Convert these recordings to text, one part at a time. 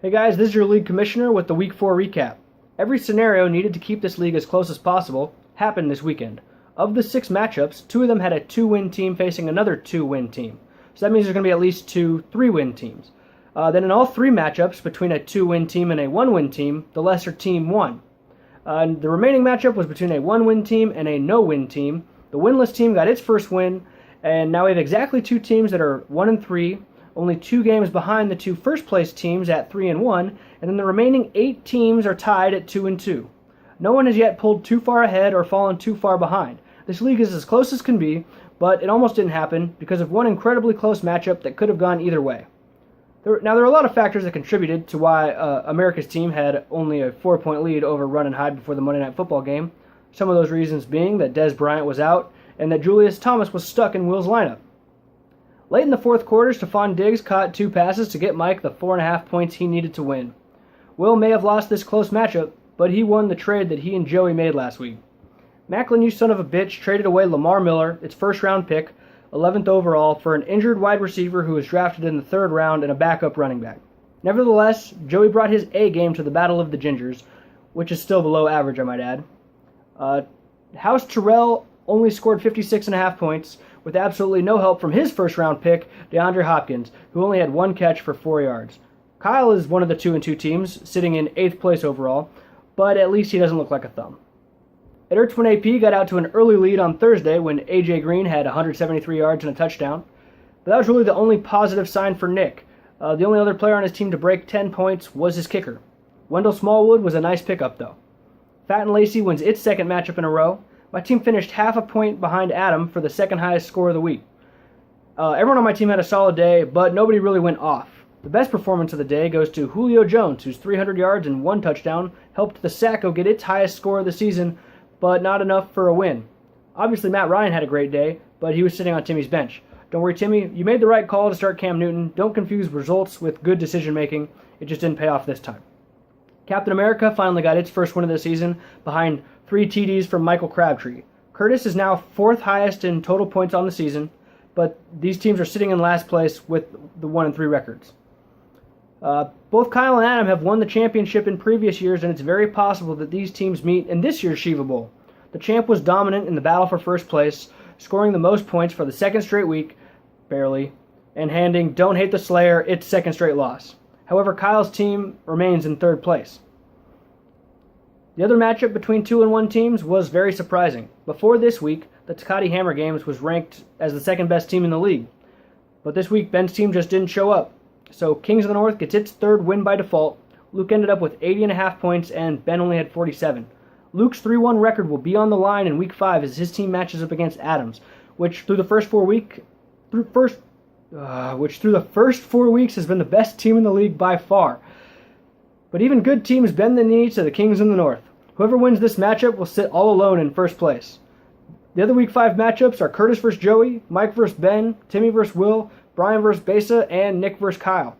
Hey guys, this is your league commissioner with the Week 4 recap. Every scenario needed to keep this league as close as possible happened this weekend. Of the 6 matchups, 2 of them had a 2-win team facing another 2-win team. So that means there's going to be at least 2 3-win teams. Then in all 3 matchups between a 2-win team and a 1-win team, the lesser team won. The remaining matchup was between a 1-win team and a no-win team. The winless team got its first win, and now we have exactly 2 teams that are 1-3, only 2 games behind the 2 first-place teams at 3-1, and then the remaining 8 teams are tied at 2-2. No one has yet pulled too far ahead or fallen too far behind. This league is as close as can be, but it almost didn't happen because of one incredibly close matchup that could have gone either way. Now, there are a lot of factors that contributed to why America's team had only a 4-point lead over Run and Hide before the Monday Night Football game. Some of those reasons being that Des Bryant was out and that Julius Thomas was stuck in Will's lineup. Late in the fourth quarter, Stephon Diggs caught 2 passes to get Mike the 4.5 points he needed to win. Will may have lost this close matchup, but he won the trade that he and Joey made last week. Macklin, you son of a bitch, traded away Lamar Miller, its first-round pick, 11th overall, for an injured wide receiver who was drafted in the 3rd round and a backup running back. Nevertheless, Joey brought his A game to the Battle of the Gingers, which is still below average, I might add. House Terrell only scored 56.5 points, with absolutely no help from his first-round pick, DeAndre Hopkins, who only had 1 catch for 4 yards. Kyle is one of the 2-2 teams, sitting in 8th place overall, but at least he doesn't look like a thumb. It hurts when AP got out to an early lead on Thursday when A.J. Green had 173 yards and a touchdown, but that was really the only positive sign for Nick. The only other player on his team to break 10 points was his kicker. Wendell Smallwood was a nice pickup, though. Fat and Lacey wins its 2nd matchup in a row. My team finished half a point behind Adam for the 2nd highest score of the week. Everyone on my team had a solid day, but nobody really went off. The best performance of the day goes to Julio Jones, whose 300 yards and 1 touchdown helped the Sacco get its highest score of the season, but not enough for a win. Obviously, Matt Ryan had a great day, but he was sitting on Timmy's bench. Don't worry, Timmy, you made the right call to start Cam Newton. Don't confuse results with good decision-making. It just didn't pay off this time. Captain America finally got its first win of the season behind 3 TDs from Michael Crabtree. Curtis is now 4th highest in total points on the season, but these teams are sitting in last place with the 1-3 records. Both Kyle and Adam have won the championship in previous years, and it's very possible that these teams meet in this year's Shiva Bowl. The champ was dominant in the battle for first place, scoring the most points for the 2nd straight week, barely, and handing Don't Hate the Slayer its 2nd straight loss. However, Kyle's team remains in 3rd place. The other matchup between 2 and 1 teams was very surprising. Before this week, the Tecate Hammer Games was ranked as the 2nd best team in the league. But this week, Ben's team just didn't show up. So Kings of the North gets its 3rd win by default. Luke ended up with 80.5 points, and Ben only had 47. Luke's 3-1 record will be on the line in Week 5 as his team matches up against Adams, which through the first 4 weeks has been the best team in the league by far. But even good teams bend the knee to the Kings in the North. Whoever wins this matchup will sit all alone in 1st place. The other Week 5 matchups are Curtis vs. Joey, Mike vs. Ben, Timmy vs. Will, Brian vs. Besa, and Nick vs. Kyle.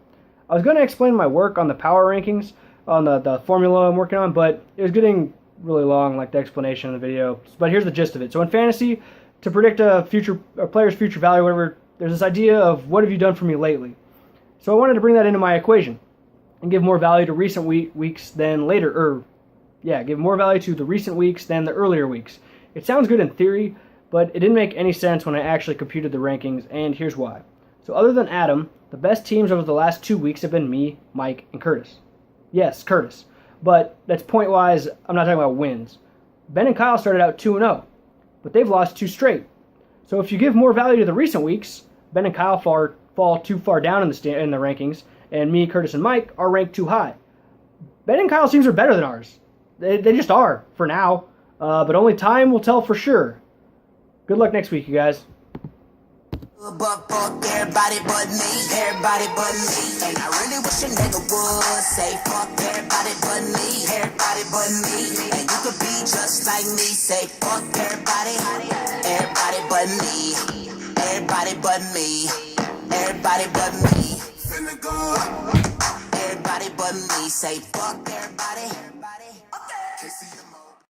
I was going to explain my work on the power rankings, on the formula I'm working on, but it was getting really long, like the explanation in the video. But here's the gist of it. So in fantasy, to predict a player's future value or whatever, there's this idea of what have you done for me lately. So I wanted to bring that into my equation and give more value to recent weeks than give more value to the recent weeks than the earlier weeks. It sounds good in theory, but it didn't make any sense when I actually computed the rankings, and here's why. So other than Adam, the best teams over the last 2 weeks have been me, Mike, and Curtis. Yes, Curtis. But that's point-wise, I'm not talking about wins. Ben and Kyle started out 2-0, but they've lost 2 straight. So if you give more value to the recent weeks, Ben and Kyle fall too far down in the rankings, and me, Curtis, and Mike are ranked too high. Ben and Kyle's teams are better than ours. They just are, for now. But only time will tell for sure. Good luck next week, you guys. But fuck everybody but me, everybody but me. And I really wish a nigga would say fuck everybody but me, everybody but me. And you could be just like me, say fuck everybody, everybody but me, everybody but me, everybody but me. Finna go, everybody but me, say fuck everybody.